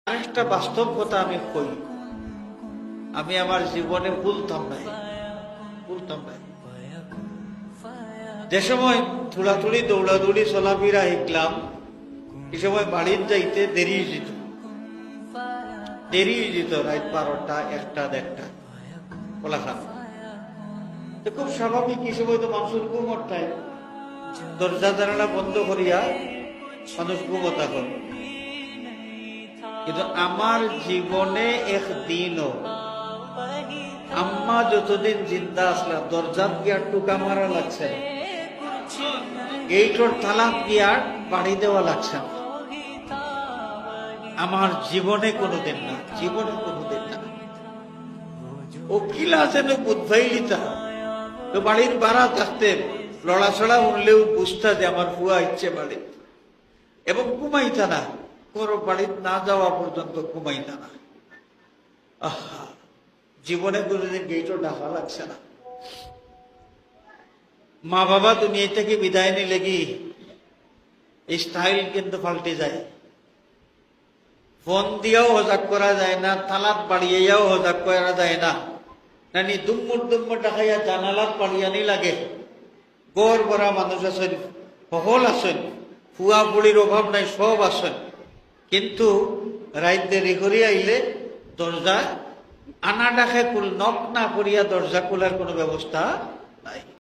আরেকটা বাস্তব কথা আমি কই, আমি আমার জীবনে ভুলতাম নাই। যে সময় থুড়াথুড়ি দৌড়াদৌড়ি চলাফেরা শিখলাম, এই সময় বাড়ির যাইতে দেরি যেত রাত 12টা 1টা 1:30 কোলাখান। খুব স্বাভাবিক, এই সময় তো মানুষের ঘুমোর টাইম, দরজা জানালা বন্ধ করিয়া মানুষ ঘুমোতা করে। কিন্তু আমার জীবনে একদিনও আম্মা যতদিন জিন্দা আসলা দরজাত গিয়া টুকা মারা লাগছে না, গেইটর তালাক গিয়া বাড়ি দেওয়া লাগছে না। আমার জীবনে কোনোদিন না, ও কিলা যেন বুধভাইলিতা তো বাড়ির বাড়া থাকতে লড়াছড়া উঠলেও বুঝতা যে আমার ফুয়া ইচ্ছে বাড়ি, এবং ঘুমাইতা না, কোনো বাড়ির না যাওয়া পর্যন্ত ঘুমাইতা না। আহা, জীবনে কোনোদিন গেইটও ডাকা লাগছে না। মা বাবা দুনিয়া থেকে বিদায় নিলে কি এই স্টাইল কিন্তু পাল্টে যায়। ফোন দিয়েও হজাক করা যায় না, তালাত বাড়িয়েও হজাক করা যায় না। নানি দুম্মুর ডাকাইয়া জানালাত পাড়িয়ানি লাগে। গড় ভরা মানুষ আছেন, সকল আছেন, ফুয়া বুড়ির অভাব নাই, সব আছেন। কিন্তু রাইত দেরি করি আইলে দরজা আনা ডাকে নক না করিয়া দরজা খোলার কোনো ব্যবস্থা নাই।